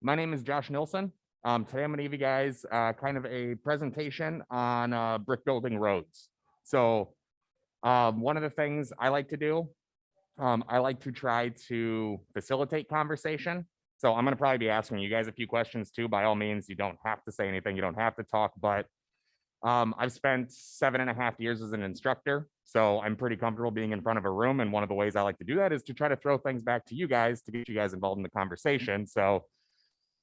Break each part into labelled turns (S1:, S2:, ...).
S1: My name is Josh Nilsson. Today I'm going to give you guys kind of a presentation on brick building roads. So one of the things I like to do, I like to try to facilitate conversation. So I'm going to probably be asking you guys a few questions too. By all means, you don't have to say anything. You don't have to talk, but I've spent 7.5 years as an instructor. So I'm pretty comfortable being in front of a room. And one of the ways I like to do that is to try to throw things back to you guys to get you guys involved in the conversation. So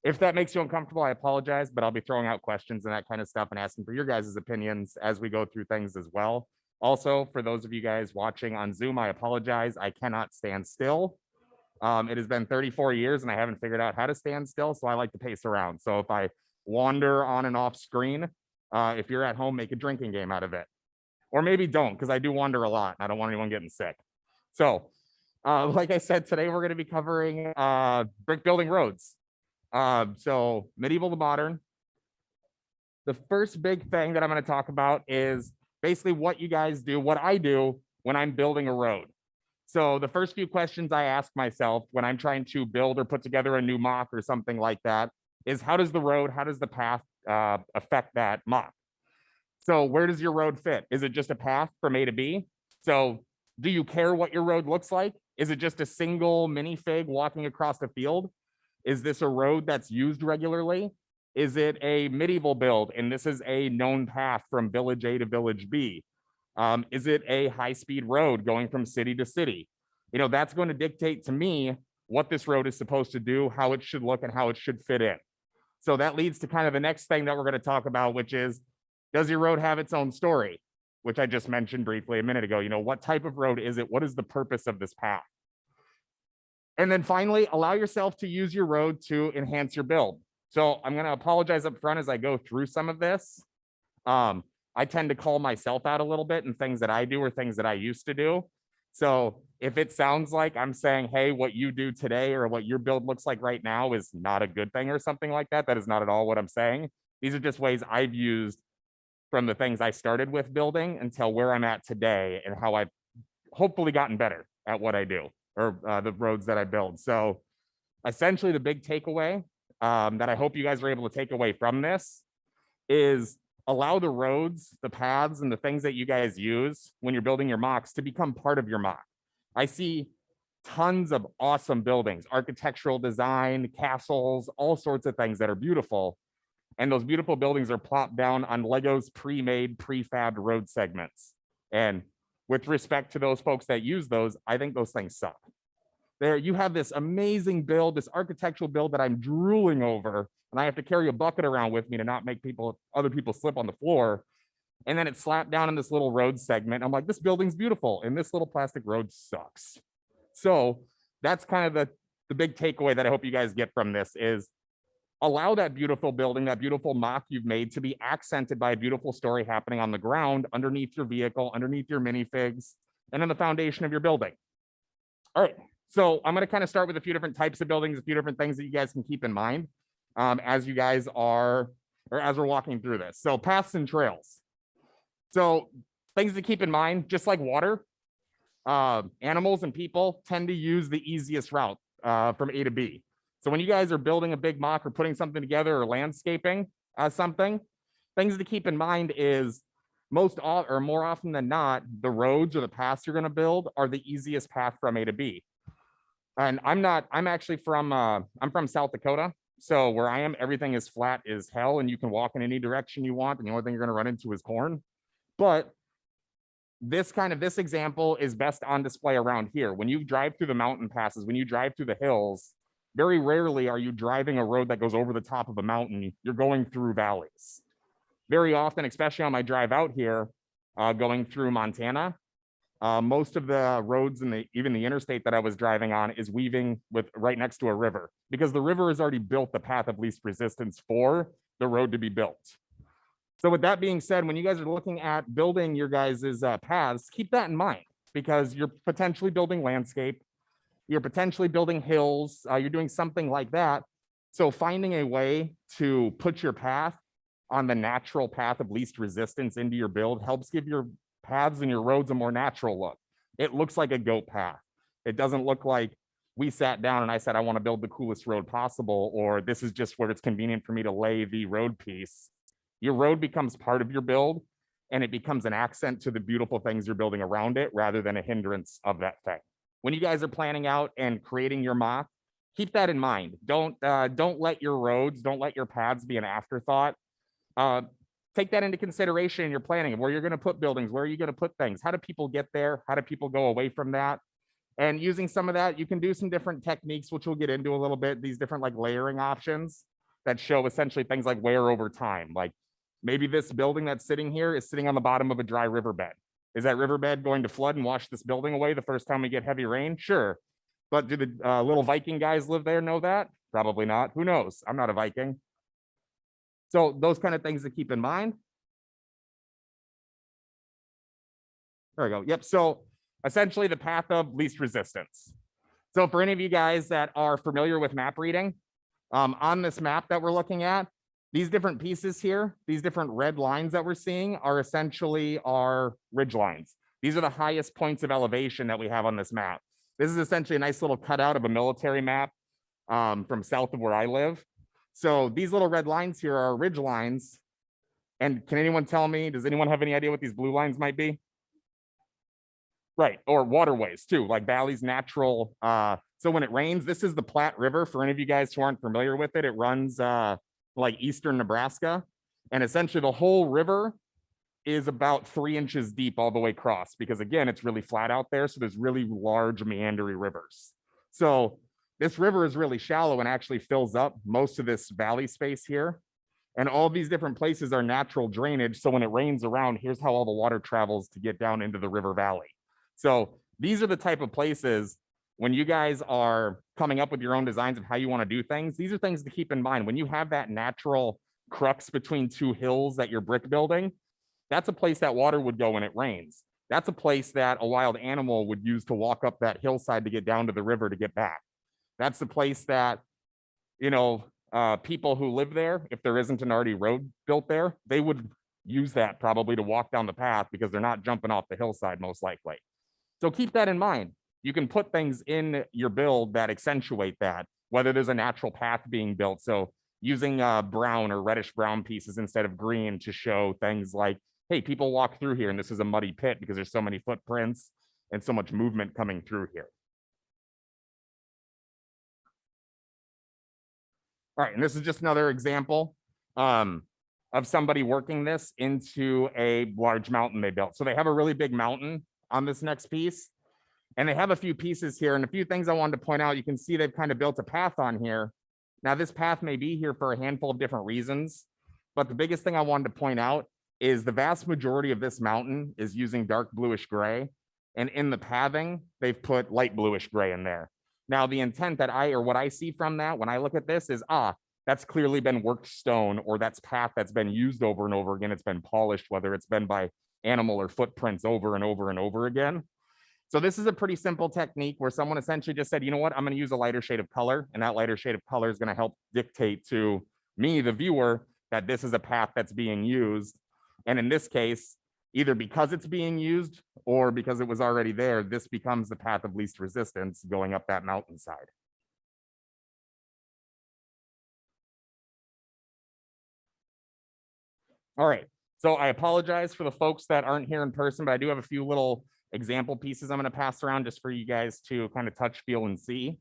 S1: if that makes you uncomfortable, I apologize, but I'll be throwing out questions and that kind of stuff and asking for your guys' opinions as we go through things as well. Also, for those of you guys watching on Zoom, I apologize. I cannot stand still. It has been 34 years and I haven't figured out how to stand still, so I like to pace around. So if I wander on and off screen, if you're at home, make a drinking game out of it. Or maybe don't, because I do wander a lot. I don't want anyone getting sick. So, like I said, today we're going to be covering brick building roads. So medieval to modern. The first big thing that I'm going to talk about is basically what you guys do, what I do when I'm building a road. So the first few questions I ask myself when I'm trying to build or put together a new mock or something like that is how does the road, how does the path affect that mock? So where does your road fit? Is it just a path from A to B? So do you care what your road looks like? Is it just a single minifig walking across a field? Is this a road that's used regularly? Is it a medieval build and this is a known path from village A to village B? Is it a high-speed road going from city to city? You know, that's going to dictate to me what this road is supposed to do, how it should look, and how it should fit in. So that leads to kind of the next thing that we're going to talk about, which is, does your road have its own story? Which I just mentioned briefly a minute ago. You know, what type of road is it? What is the purpose of this path? And then finally, allow yourself to use your road to enhance your build. So I'm going to apologize up front as I go through some of this. I tend to call myself out a little bit in things that I do or things that I used to do. So if it sounds like I'm saying, hey, what you do today or what your build looks like right now is not a good thing or something like that, that is not at all what I'm saying. These are just ways I've used from the things I started with building until where I'm at today and how I've hopefully gotten better at what I do or the roads that I build. So essentially the big takeaway that I hope you guys are able to take away from this is allow the roads, the paths, and the things that you guys use when you're building your mocks to become part of your mock. I see tons of awesome buildings, architectural design, castles, all sorts of things that are beautiful. And those beautiful buildings are plopped down on Lego's pre-made, prefabbed road segments. And with respect to those folks that use those, I think those things suck. There, you have this amazing build, this architectural build that I'm drooling over, and I have to carry a bucket around with me to not make other people slip on the floor. And then it's slapped down in this little road segment. I'm like, this building's beautiful, and this little plastic road sucks. So that's kind of the big takeaway that I hope you guys get from this is allow that beautiful building, that beautiful mock you've made to be accented by a beautiful story happening on the ground, underneath your vehicle, underneath your minifigs, and in the foundation of your building. All right. So I'm going to kind of start with a few different types of buildings, a few different things that you guys can keep in mind as you guys are, or as we're walking through this. So paths and trails. So things to keep in mind, just like water, animals and people tend to use the easiest route from A to B. So when you guys are building a big mock or putting something together or landscaping something, things to keep in mind is more often than not, the roads or the paths you're going to build are the easiest path from A to B. And I'm actually I'm from South Dakota. So where I am, everything is flat as hell and you can walk in any direction you want. And the only thing you're going to run into is corn. But this example is best on display around here. When you drive through the mountain passes, when you drive through the hills, very rarely are you driving a road that goes over the top of a mountain. You're going through valleys. Very often, especially on my drive out here, going through Montana, most of the roads and even the interstate that I was driving on is weaving with right next to a river because the river has already built the path of least resistance for the road to be built. So with that being said, when you guys are looking at building your guys' paths, keep that in mind because you're potentially building landscape, you're potentially building hills, you're doing something like that. So finding a way to put your path on the natural path of least resistance into your build helps give your paths and your roads a more natural look. It looks like a goat path. It doesn't look like we sat down and I said, I want to build the coolest road possible, or this is just where it's convenient for me to lay the road piece. Your road becomes part of your build, and it becomes an accent to the beautiful things you're building around it rather than a hindrance of that thing. When you guys are planning out and creating your mock, keep that in mind. Don't let your roads, don't let your paths be an afterthought. Take that into consideration in your planning of where you're going to put buildings, where are you going to put things, how do people get there, how do people go away from that? And using some of that, you can do some different techniques, which we'll get into a little bit, these different like layering options that show essentially things like wear over time. Like maybe this building that's sitting here is sitting on the bottom of a dry riverbed. Is that riverbed going to flood and wash this building away the first time we get heavy rain? Sure. But do the little Viking guys live there know that? Probably not. Who knows? I'm not a Viking. So those kind of things to keep in mind. There we go. Yep. So essentially the path of least resistance. So for any of you guys that are familiar with map reading, on this map that we're looking at, these different pieces here, these different red lines that we're seeing are essentially our ridge lines. These are the highest points of elevation that we have on this map. This is essentially a nice little cutout of a military map from south of where I live. So these little red lines here are ridge lines. And can anyone tell me, does anyone have any idea what these blue lines might be? Right, or waterways too, like valleys, natural. So when it rains, this is the Platte River. For any of you guys who aren't familiar with it, it runs like eastern Nebraska. And essentially the whole river is about 3 inches deep all the way across, because again, it's really flat out there. So there's really large meandering rivers. So this river is really shallow and actually fills up most of this valley space here. And all these different places are natural drainage. So when it rains around, here's how all the water travels to get down into the river valley. So these are the type of places when you guys are coming up with your own designs of how you want to do things, these are things to keep in mind. When you have that natural crux between two hills that you're brick building, that's a place that water would go when it rains. That's a place that a wild animal would use to walk up that hillside to get down to the river to get back. That's the place that, you know, people who live there, if there isn't an already road built there, they would use that probably to walk down the path because they're not jumping off the hillside most likely. So keep that in mind. You can put things in your build that accentuate that, whether there's a natural path being built. So using brown or reddish brown pieces instead of green to show things like, hey, people walk through here and this is a muddy pit because there's so many footprints and so much movement coming through here. All right, and this is just another example of somebody working this into a large mountain they built. So they have a really big mountain on this next piece, and they have a few pieces here and a few things I wanted to point out. You can see they've kind of built a path on here. Now this path may be here for a handful of different reasons, but the biggest thing I wanted to point out is the vast majority of this mountain is using dark bluish gray, and in the pathing, they've put light bluish gray in there. Now, the intent that what I see from that when I look at this is, that's clearly been worked stone, or that's path that's been used over and over again. It's been polished, whether it's been by animal or footprints over and over and over again. So this is a pretty simple technique where someone essentially just said, you know what, I'm going to use a lighter shade of color, and that lighter shade of color is going to help dictate to me, the viewer, that this is a path that's being used. And in this case, either because it's being used or because it was already there, this becomes the path of least resistance going up that mountainside. All right, so I apologize for the folks that aren't here in person, but I do have a few little example pieces I'm going to pass around just for you guys to kind of touch, feel, and see.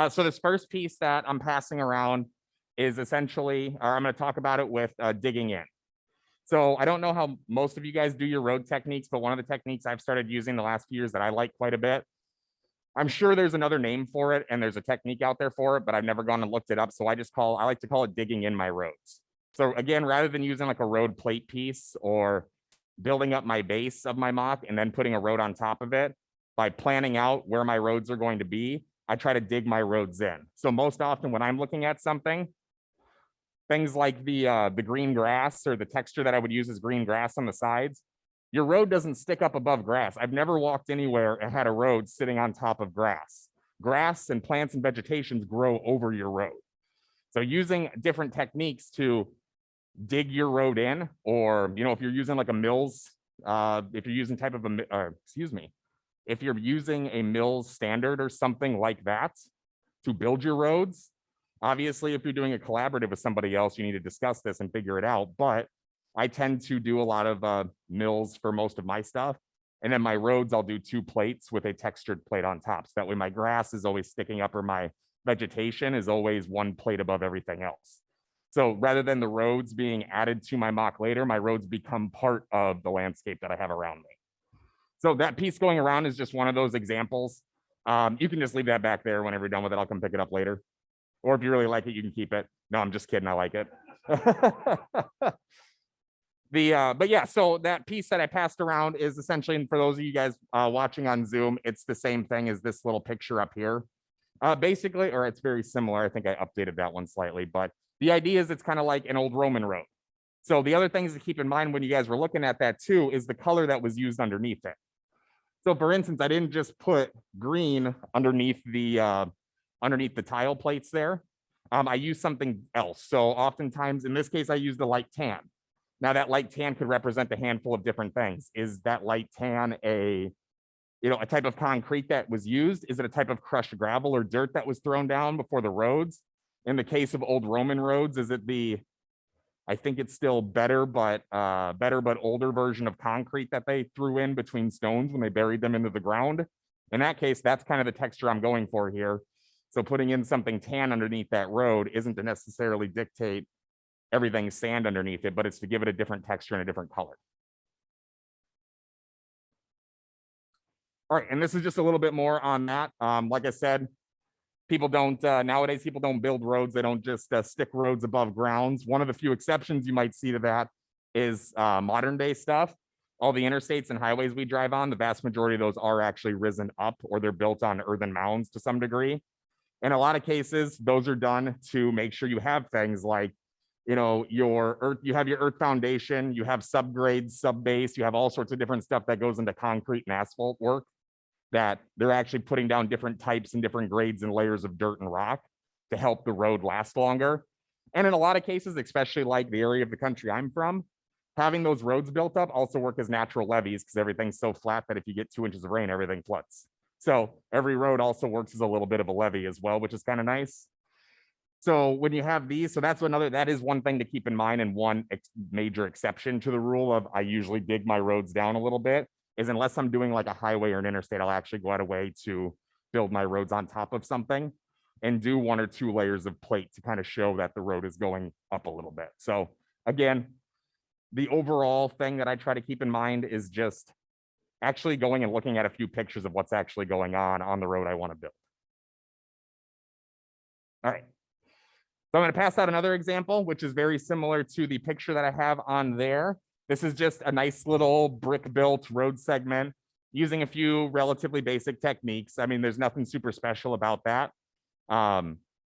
S1: So this first piece that I'm passing around is essentially, or I'm going to talk about it with digging in. So I don't know how most of you guys do your road techniques, but one of the techniques I've started using the last few years that I like quite a bit. I'm sure there's another name for it and there's a technique out there for it, but I've never gone and looked it up. So I like to call it digging in my roads. So again, rather than using like a road plate piece or building up my base of my mock and then putting a road on top of it, by planning out where my roads are going to be, I try to dig my roads in. So most often when I'm looking at something, things like the green grass or the texture that I would use as green grass on the sides, your road doesn't stick up above grass. I've never walked anywhere and had a road sitting on top of grass. Grass and plants and vegetations grow over your road. So using different techniques to dig your road in, or, you know, if you're using like a Mills, if you're using type of if you're using a Mills standard or something like that to build your roads, obviously, if you're doing a collaborative with somebody else, you need to discuss this and figure it out. But I tend to do a lot of Mills for most of my stuff. And then my roads, I'll do 2 plates with a textured plate on top. So that way my grass is always sticking up or my vegetation is always 1 plate above everything else. So rather than the roads being added to my mock later, my roads become part of the landscape that I have around me. So that piece going around is just one of those examples. You can just leave that back there whenever you're done with it. I'll come pick it up later. Or if you really like it, you can keep it. No, I'm just kidding. I like it. But yeah, so that piece that I passed around is essentially, and for those of you guys watching on Zoom, it's the same thing as this little picture up here. Basically, or it's very similar. I think I updated that one slightly, but the idea is it's kind of like an old Roman road. So the other things to keep in mind when you guys were looking at that too is the color that was used underneath it. So for instance, I didn't just put green underneath the tile plates there. I used something else. So oftentimes, in this case, I used a light tan. Now that light tan could represent a handful of different things. Is that light tan a type of concrete that was used? Is it a type of crushed gravel or dirt that was thrown down before the roads? In the case of old Roman roads, is it I think it's still better but older version of concrete that they threw in between stones when they buried them into the ground? In that case, that's kind of the texture I'm going for here. So putting in something tan underneath that road isn't to necessarily dictate everything sand underneath it, but it's to give it a different texture and a different color. All right, and this is just a little bit more on that. Like I said, people don't, nowadays, people don't build roads. They don't just stick roads above grounds. One of the few exceptions you might see to that is modern day stuff. All the interstates and highways we drive on, the vast majority of those are actually risen up or they're built on earthen mounds to some degree. In a lot of cases, those are done to make sure you have things like, you have your earth foundation, you have subgrades, subbase, you have all sorts of different stuff that goes into concrete and asphalt work, that they're actually putting down different types and different grades and layers of dirt and rock to help the road last longer. And in a lot of cases, especially like the area of the country I'm from, having those roads built up also work as natural levees because everything's so flat that if you get 2 inches of rain, everything floods. So every road also works as a little bit of a levee as well, which is kind of nice. So when you have these, so that is one thing to keep in mind, and one major exception to the rule of I usually dig my roads down a little bit is unless I'm doing like a highway or an interstate, I'll actually go out of way to build my roads on top of something and do 1 or 2 layers of plate to kind of show that the road is going up a little bit. So again, the overall thing that I try to keep in mind is just actually going and looking at a few pictures of what's actually going on the road I want to build. All right. So I'm going to pass out another example, which is very similar to the picture that I have on there. This is just a nice little brick-built road segment using a few relatively basic techniques. I mean, there's nothing super special about that.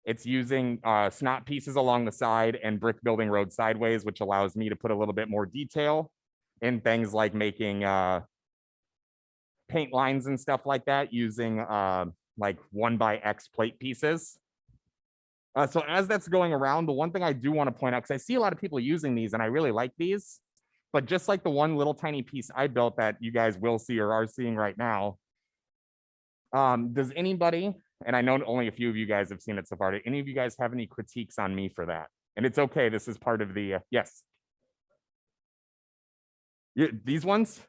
S1: It's using snot pieces along the side and brick building road sideways, which allows me to put a little bit more detail in things like making paint lines and stuff like that using like 1x plate pieces. So as that's going around, the one thing I do want to point out, because I see a lot of people using these and I really like these, but just like the one little tiny piece I built that you guys will see or are seeing right now, does anybody, and I know only a few of you guys have seen it so far, do any of you guys have any critiques on me for that? And it's okay, this is part of the, yes. These ones?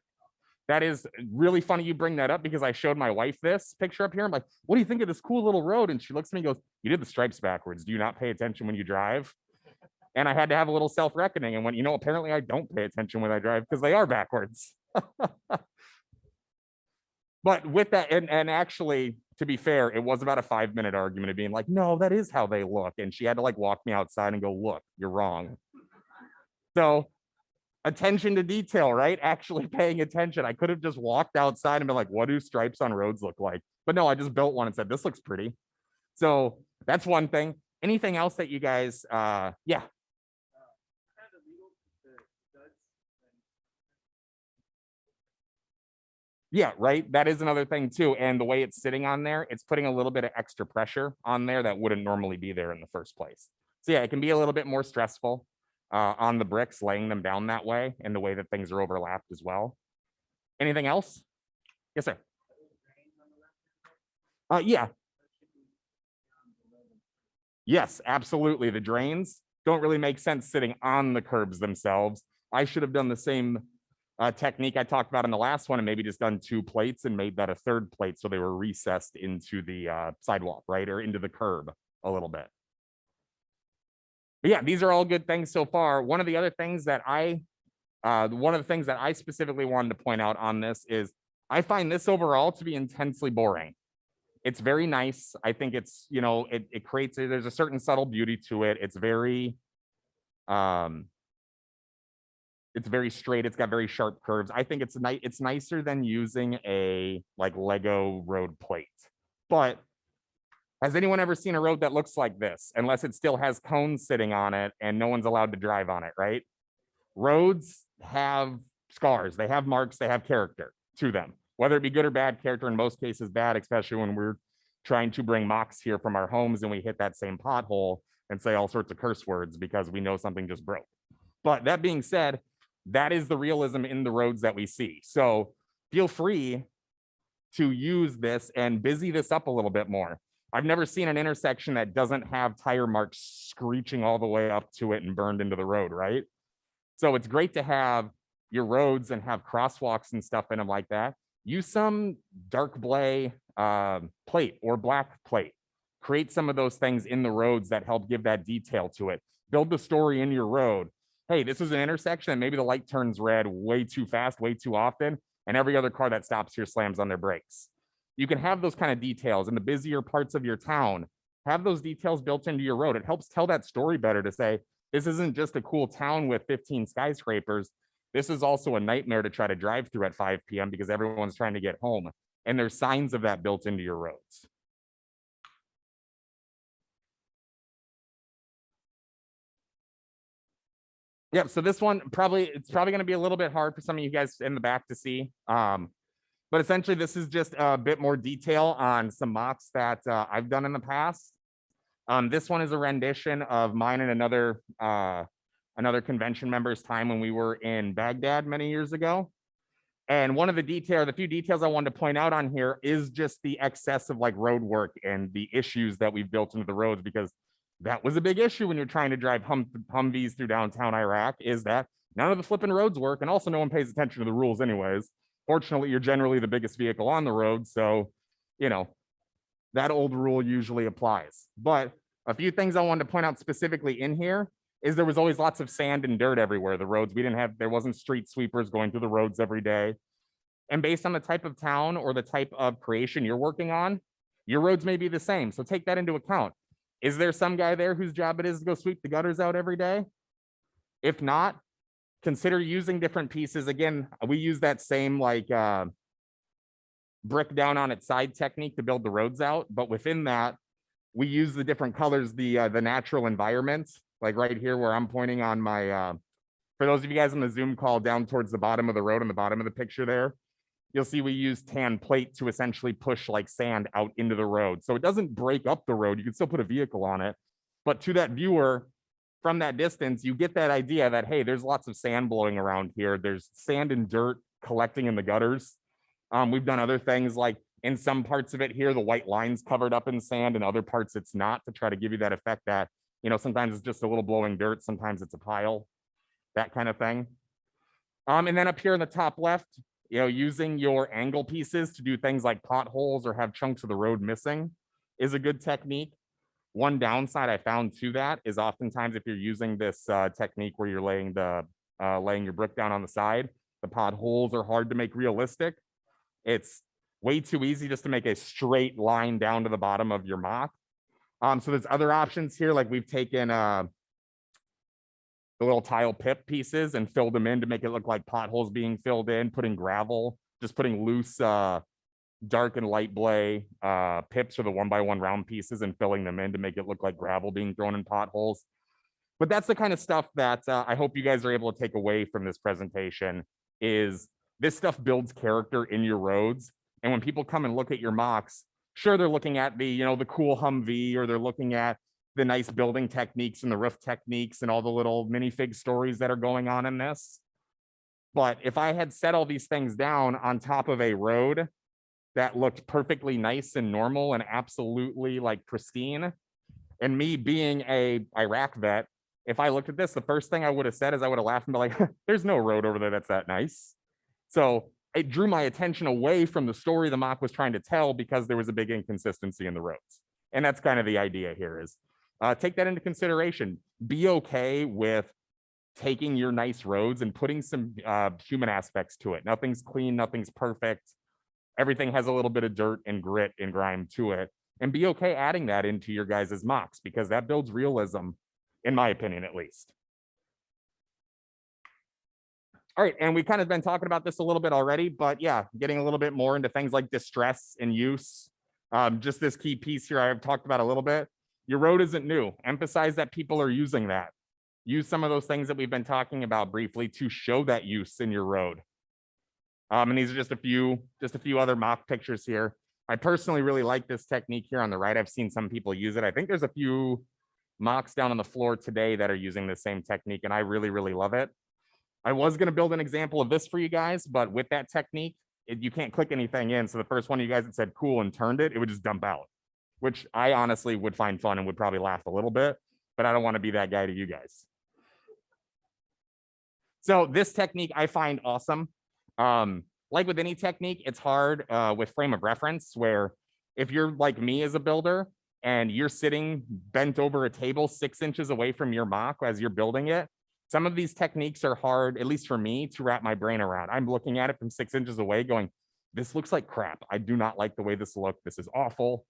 S1: That is really funny you bring that up because I showed my wife this picture up here. I'm like, what do you think of this cool little road? And she looks at me and goes, you did the stripes backwards. Do you not pay attention when you drive? And I had to have a little self-reckoning and went, apparently I don't pay attention when I drive because they are backwards. But with that, and actually, to be fair, it was about a 5-minute argument of being like, no, that is how they look. And she had to like walk me outside and go, look, you're wrong. So attention to detail, right? Actually paying attention. I could have just walked outside and been like, what do stripes on roads look like? But no, I just built one and said, this looks pretty. So that's one thing. Anything else that you guys, yeah. Yeah, right. That is another thing too. And the way it's sitting on there, it's putting a little bit of extra pressure on there that wouldn't normally be there in the first place. So yeah, it can be a little bit more stressful on the bricks, laying them down that way and the way that things are overlapped as well. Anything else? Yes, sir. Yeah. Yes, absolutely. The drains don't really make sense sitting on the curbs themselves. I should have done the same technique I talked about in the last one and maybe just done 2 plates and made that a 3rd plate so they were recessed into the sidewalk, right? Or into the curb a little bit. But yeah, these are all good things so far. One of the things that I specifically wanted to point out on this is I find this overall to be intensely boring. It's very nice. I think it's, it creates, there's a certain subtle beauty to it. It's very straight. It's got very sharp curves. I think it's nicer than using a like Lego road plate. But has anyone ever seen a road that looks like this? Unless it still has cones sitting on it and no one's allowed to drive on it, right? Roads have scars, they have marks, they have character to them, whether it be good or bad character. In most cases bad, especially when we're trying to bring mocks here from our homes and we hit that same pothole and say all sorts of curse words because we know something just broke. But that being said, that is the realism in the roads that we see. So feel free to use this and busy this up a little bit more. I've never seen an intersection that doesn't have tire marks screeching all the way up to it and burned into the road, right? So it's great to have your roads and have crosswalks and stuff in them like that. Use some dark gray plate or black plate. Create some of those things in the roads that help give that detail to it. Build the story in your road. Hey, this is an intersection and maybe the light turns red way too fast, way too often, and every other car that stops here slams on their brakes. You can have those kind of details in the busier parts of your town. Have those details built into your road. It helps tell that story better to say, this isn't just a cool town with 15 skyscrapers. This is also a nightmare to try to drive through at 5 p.m. because everyone's trying to get home. And there's signs of that built into your roads. Yep. So this one it's probably going to be a little bit hard for some of you guys in the back to see. But essentially, this is just a bit more detail on some mocks that I've done in the past. This one is a rendition of mine and another convention member's time when we were in Baghdad many years ago. And one of the few details I wanted to point out on here is just the excess of like road work and the issues that we've built into the roads, because that was a big issue when you're trying to drive Humvees through downtown Iraq, is that none of the flipping roads work, and also no one pays attention to the rules anyways. Fortunately, you're generally the biggest vehicle on the road, so that old rule usually applies. But a few things I wanted to point out specifically in here is there was always lots of sand and dirt everywhere. The roads, there wasn't street sweepers going through the roads every day. And based on the type of town or the type of creation you're working on, your roads may be the same. So take that into account. Is there some guy there whose job it is to go sweep the gutters out every day? If not, consider using different pieces. Again, we use that same brick down on its side technique to build the roads out. But within that, we use the different colors, the natural environment, like right here where I'm pointing on my, for those of you guys on the Zoom call, down towards the bottom of the road on the bottom of the picture there, you'll see we use tan plate to essentially push like sand out into the road. So it doesn't break up the road. You can still put a vehicle on it. But to that viewer, from that distance, you get that idea that, hey, there's lots of sand blowing around here. There's sand and dirt collecting in the gutters. We've done other things like in some parts of it here, the white line's covered up in sand, and other parts it's not, to try to give you that effect that, sometimes it's just a little blowing dirt, sometimes it's a pile, that kind of thing. And then up here in the top left, using your angle pieces to do things like potholes or have chunks of the road missing is a good technique. One downside I found to that is oftentimes if you're using this technique where you're laying your brick down on the side, the potholes are hard to make realistic. It's way too easy just to make a straight line down to the bottom of your mock. So there's other options here, like we've taken the little tile pip pieces and filled them in to make it look like potholes being filled in, putting gravel, just putting loose dark and light blay pips or the 1x1 round pieces and filling them in to make it look like gravel being thrown in potholes. But that's the kind of stuff that I hope you guys are able to take away from this presentation. Is this stuff builds character in your roads, and when people come and look at your mocks, sure, they're looking at the cool Humvee, or they're looking at the nice building techniques and the roof techniques and all the little minifig stories that are going on in this. But if I had set all these things down on top of a road that looked perfectly nice and normal and absolutely like pristine. And me being a Iraq vet, if I looked at this, the first thing I would have said is I would have laughed and be like, there's no road over there that's that nice. So it drew my attention away from the story the mock was trying to tell because there was a big inconsistency in the roads. And that's kind of the idea here is take that into consideration. Be okay with taking your nice roads and putting some human aspects to it. Nothing's clean, nothing's perfect. Everything has a little bit of dirt and grit and grime to it. And be okay adding that into your guys' mocks because that builds realism, in my opinion, at least. All right, and we've kind of been talking about this a little bit already, but yeah, getting a little bit more into things like distress and use. Just this key piece here I've talked about a little bit. Your road isn't new. Emphasize that people are using that. Use some of those things that we've been talking about briefly to show that use in your road. And these are just a few other mock pictures here. I personally really like this technique here on the right. I've seen some people use it. I think there's a few mocks down on the floor today that are using the same technique, and I really, really love it. I was going to build an example of this for you guys, but with that technique, you can't click anything in. So the first one of you guys that said cool and turned it, it would just dump out, which I honestly would find fun and would probably laugh a little bit, but I don't want to be that guy to you guys. So this technique I find awesome. Like with any technique, it's hard with frame of reference, where if you're like me as a builder and you're sitting bent over a table 6 inches away from your mock as you're building it, some of these techniques are hard, at least for me, to wrap my brain around. I'm looking at it from 6 inches away going, this looks like crap. I do not like the way this looks. This is awful.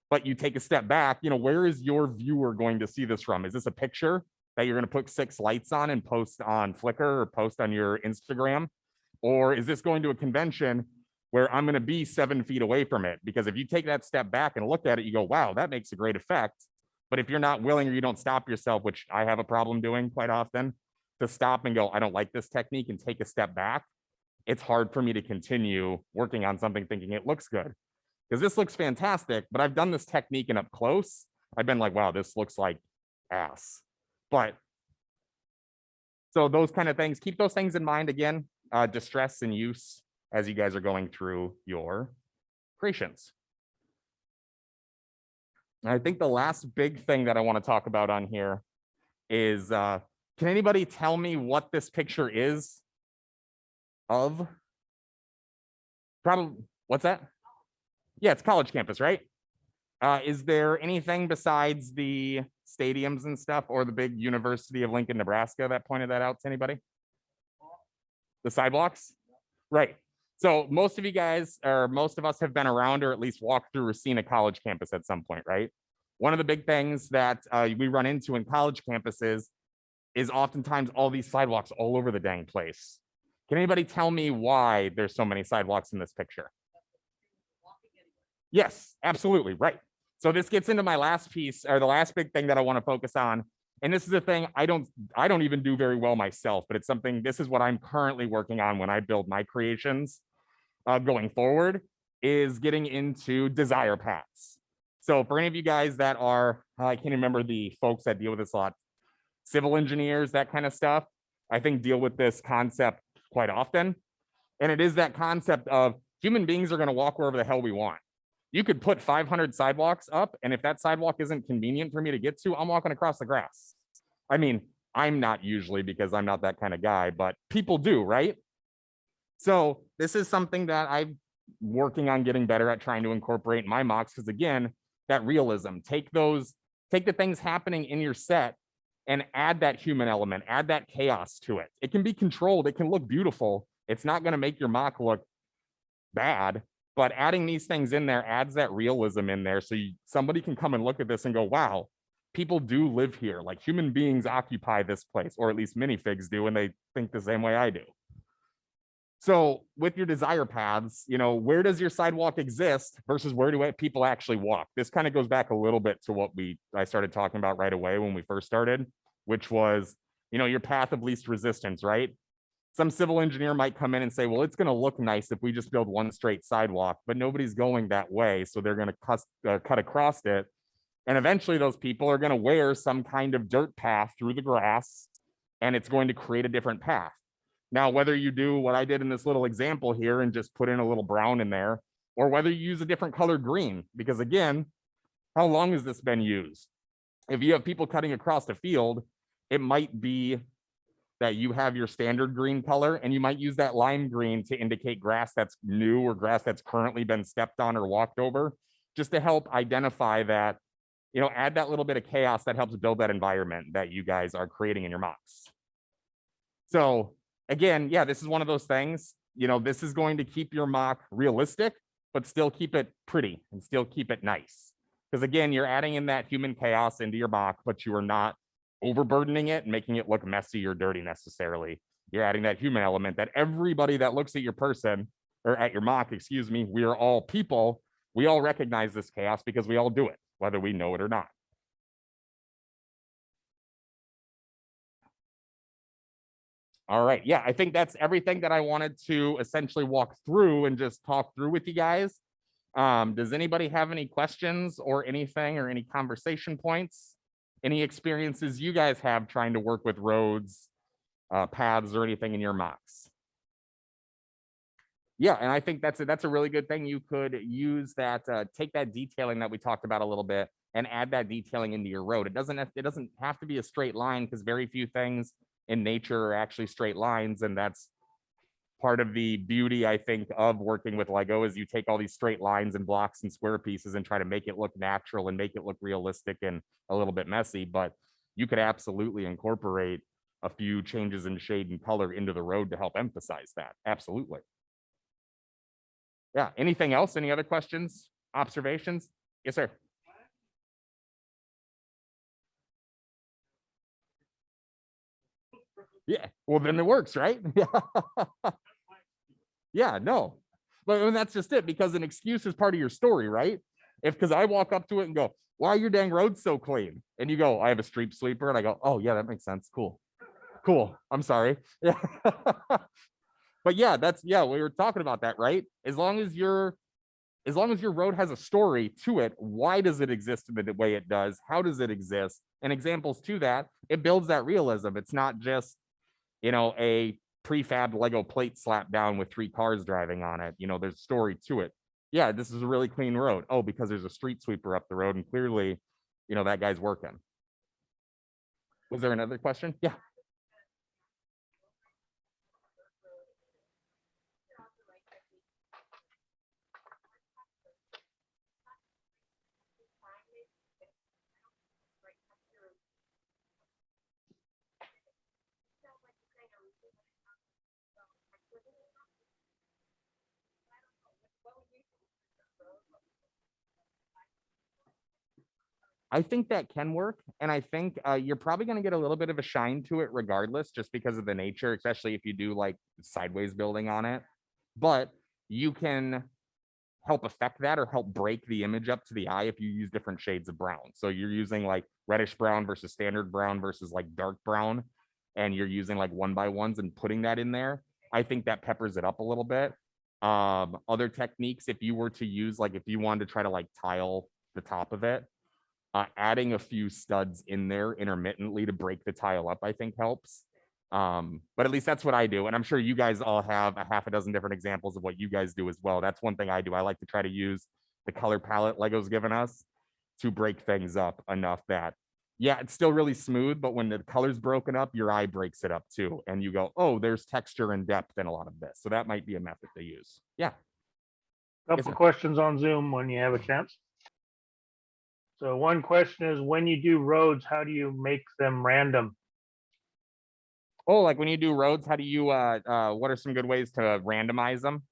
S1: But you take a step back, where is your viewer going to see this from? Is this a picture that you're going to put 6 lights on and post on Flickr or post on your Instagram? Or is this going to a convention where I'm going to be 7 feet away from it? Because if you take that step back and look at it, you go, wow, that makes a great effect. But if you're not willing or you don't stop yourself, which I have a problem doing quite often, to stop and go, I don't like this technique and take a step back, it's hard for me to continue working on something thinking it looks good. Because this looks fantastic, but I've done this technique and up close, I've been like, wow, this looks like ass. But so those kind of things, keep those things in mind again, distress and use as you guys are going through your creations. And I think the last big thing that I want to talk about on here is, can anybody tell me what this picture is of? Probably, what's that? Yeah, it's college campus, right? Is there anything besides the stadiums and stuff or the big University of Lincoln, Nebraska that pointed that out to anybody? The sidewalks? Right. So most of you guys, or most of us have been around or at least walked through or seen a college campus at some point, right? One of the big things that we run into in college campuses is oftentimes all these sidewalks all over the dang place. Can anybody tell me why there's so many sidewalks in this picture? Yes, absolutely, right. So this gets into my last piece, or the last big thing that I want to focus on. And this is a thing I don't even do very well myself, but it's something, this is what I'm currently working on when I build my creations going forward, is getting into desire paths. So for any of you guys that are, I can't remember the folks that deal with this a lot, civil engineers, that kind of stuff, I think deal with this concept quite often. And it is that concept of human beings are going to walk wherever the hell we want. You could put 500 sidewalks up, and if that sidewalk isn't convenient for me to get to, I'm walking across the grass. I mean, I'm not usually, because I'm not that kind of guy, but people do, right? So this is something that I'm working on getting better at trying to incorporate in my mocks, because again, that realism, take the things happening in your set and add that human element, add that chaos to it. It can be controlled, it can look beautiful. It's not going to make your mock look bad, but adding these things in there adds that realism in there, so somebody can come and look at this and go, wow, people do live here. Like human beings occupy this place, or at least minifigs do, and they think the same way I do. So with your desire paths, where does your sidewalk exist versus where do people actually walk? This kind of goes back a little bit to what I started talking about right away when we first started, which was, your path of least resistance, right? Some civil engineer might come in and say, well, it's going to look nice if we just build one straight sidewalk, but nobody's going that way. So they're going to cut across it. And eventually those people are going to wear some kind of dirt path through the grass, and it's going to create a different path. Now, whether you do what I did in this little example here and just put in a little brown in there, or whether you use a different color green, because again, how long has this been used? If you have people cutting across the field, it might be that you have your standard green color and you might use that lime green to indicate grass that's new or grass that's currently been stepped on or walked over, just to help identify that, add that little bit of chaos that helps build that environment that you guys are creating in your mocks. So again, yeah, this is one of those things, this is going to keep your mock realistic, but still keep it pretty and still keep it nice. Because again, you're adding in that human chaos into your mock, but you are not overburdening it and making it look messy or dirty necessarily. You're adding that human element that everybody that looks at your person or at your mock, excuse me, we are all people. We all recognize this chaos because we all do it, whether we know it or not. All right. Yeah, I think that's everything that I wanted to essentially walk through and just talk through with you guys. Does anybody have any questions or anything or any conversation points? Any experiences you guys have trying to work with roads, paths, or anything in your mocks? Yeah, and I think that's a really good thing. You could use that, take that detailing that we talked about a little bit and add that detailing into your road. It doesn't have to be a straight line, because very few things in nature are actually straight lines, and that's part of the beauty, I think, of working with Lego, is you take all these straight lines and blocks and square pieces and try to make it look natural and make it look realistic and a little bit messy, but you could absolutely incorporate a few changes in shade and color into the road to help emphasize that. Absolutely. Yeah. Anything else? Any other questions, observations? Yes, sir. Yeah. Well, then it works, right? Yeah. Yeah, no. But that's just it, because an excuse is part of your story, right? Because I walk up to it and go, why are your dang roads so clean? And you go, I have a street sweeper. And I go, oh yeah, that makes sense. Cool. I'm sorry. Yeah. But yeah, we were talking about that, right? As long as your road has a story to it, why does it exist in the way it does? How does it exist? And examples to that, it builds that realism. It's not just, a prefab Lego plate slapped down with 3 cars driving on it. There's a story to it. Yeah, this is a really clean road. Oh, because there's a street sweeper up the road, and clearly, that guy's working. Was there another question? Yeah. I think that can work. And I think you're probably going to get a little bit of a shine to it regardless, just because of the nature, especially if you do like sideways building on it. But you can help affect that or help break the image up to the eye if you use different shades of brown. So you're using like reddish brown versus standard brown versus like dark brown, and you're using like 1x1s and putting that in there. I think that peppers it up a little bit. Other techniques, if you were to use, like if you wanted to try to like tile the top of it, adding a few studs in there intermittently to break the tile up, I think helps. But at least that's what I do. And I'm sure you guys all have a half a dozen different examples of what you guys do as well. That's one thing I do. I like to try to use the color palette Lego's given us to break things up enough that, yeah, it's still really smooth, but when the color's broken up, your eye breaks it up too. And you go, oh, there's texture and depth in a lot of this. So that might be a method to use. Yeah.
S2: Couple questions on Zoom when you have a chance. So one question is, when you do roads, how do you make them random?
S1: Oh, like when you do roads, how do you, what are some good ways to randomize them?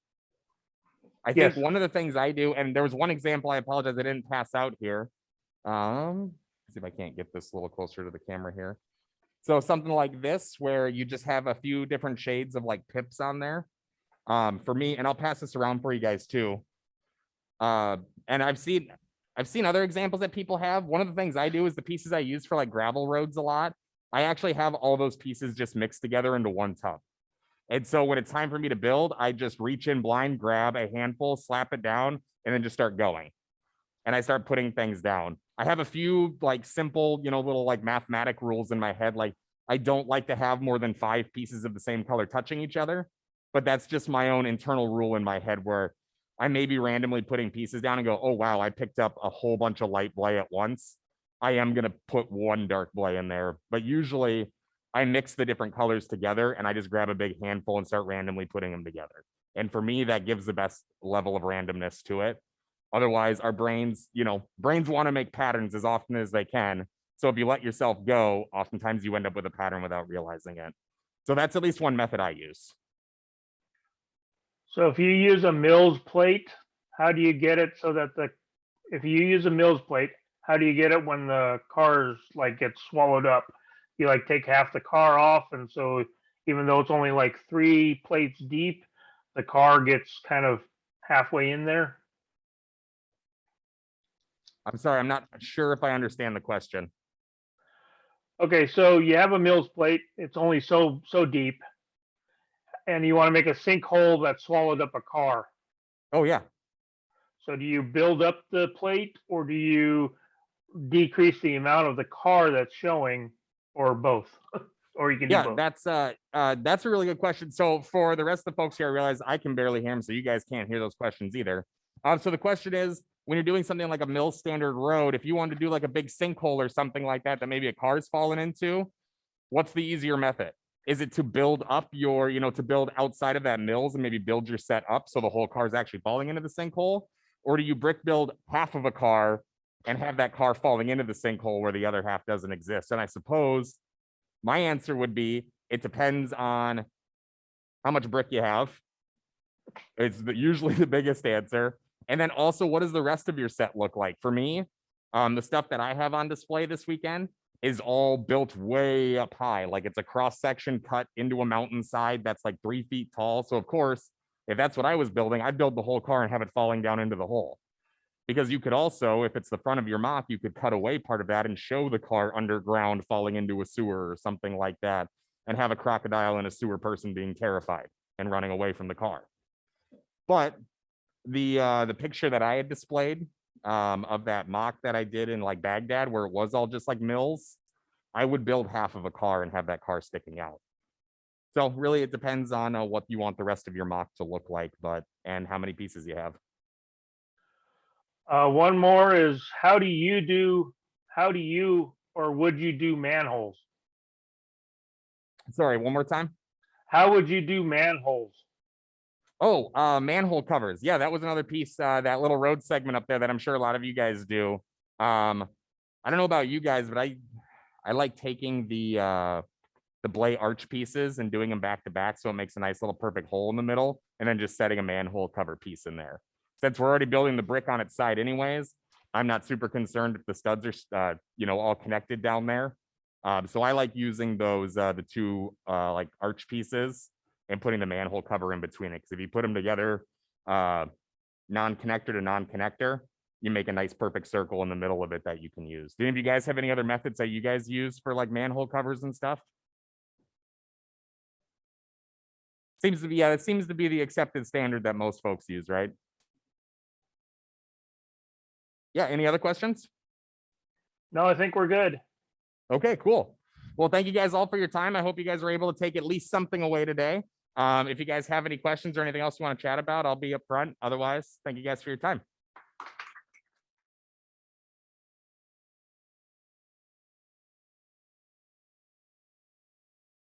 S1: I think one of the things I do, and there was one example, I apologize, I didn't pass out here. See if I can't get this a little closer to the camera here. So something like this, where you just have a few different shades of like pips on there. For me, and I'll pass this around for you guys too. And I've seen other examples that people have. One of the things I do is the pieces I use for like gravel roads a lot, I actually have all those pieces just mixed together into one tub. And so when it's time for me to build, I just reach in blind, grab a handful, slap it down, and then just start going. And I start putting things down. I have a few like simple, little like mathematic rules in my head. Like I don't like to have more than 5 pieces of the same color touching each other, but that's just my own internal rule in my head where I may be randomly putting pieces down and go, oh, wow, I picked up a whole bunch of light blay at once. I am going to put one dark blay in there. But usually I mix the different colors together and I just grab a big handful and start randomly putting them together. And for me, that gives the best level of randomness to it. Otherwise, our brains, brains want to make patterns as often as they can. So if you let yourself go, oftentimes you end up with a pattern without realizing it. So that's at least one method I use.
S2: So if you use a Mills plate, how do you get it so that if you use a Mills plate, how do you get it when the cars like get swallowed up? You like take half the car off, and so even though it's only like 3 plates deep, the car gets kind of halfway in there.
S1: I'm sorry, I'm not sure if I understand the question.
S2: Okay, so you have a Mills plate, it's only so deep, and you want to make a sinkhole that swallowed up a car.
S1: Oh, yeah.
S2: So do you build up the plate, or do you decrease the amount of the car that's showing, or both? Or you can do both.
S1: That's a really good question. So for the rest of the folks here, I realize I can barely hear them, so you guys can't hear those questions either. So the question is, when you're doing something like a mill standard road, if you wanted to do like a big sinkhole or something like that maybe a car's fallen into, what's the easier method? Is it to build up your, to build outside of that mills and maybe build your set up so the whole car is actually falling into the sinkhole? Or do you brick build half of a car and have that car falling into the sinkhole where the other half doesn't exist? And I suppose my answer would be, it depends on how much brick you have. It's usually the biggest answer. And then also, what does the rest of your set look like? For me, the stuff that I have on display this weekend is all built way up high. Like it's a cross section cut into a mountainside that's like 3 feet tall. So of course, if that's what I was building, I'd build the whole car and have it falling down into the hole. Because you could also, if it's the front of your mock, you could cut away part of that and show the car underground falling into a sewer or something like that, and have a crocodile and a sewer person being terrified and running away from the car. But the picture that I had displayed of that mock that I did in like Baghdad, where it was all just like mills, I would build half of a car and have that car sticking out. So really, it depends on what you want the rest of your mock to look like, and how many pieces you have.
S2: One more is, how do you or would you do manholes?
S1: Sorry, one more time.
S2: How would you do manholes?
S1: Oh, manhole covers. Yeah, that was another piece, that little road segment up there that I'm sure a lot of you guys do. I don't know about you guys, but I like taking the blade arch pieces and doing them back to back, so it makes a nice little perfect hole in the middle, and then just setting a manhole cover piece in there. Since we're already building the brick on its side anyways, I'm not super concerned if the studs are, all connected down there. So I like using those, the 2 like arch pieces and putting the manhole cover in between it. Because if you put them together, non-connector to non-connector, you make a nice perfect circle in the middle of it that you can use. Do any of you guys have any other methods that you guys use for like manhole covers and stuff? Seems to be, it seems to be the accepted standard that most folks use, right? Yeah, any other questions?
S2: No, I think we're good.
S1: Okay, cool. Well, thank you guys all for your time. I hope you guys were able to take at least something away today. If you guys have any questions or anything else you want to chat about, I'll be up front. Otherwise, thank you guys for your time.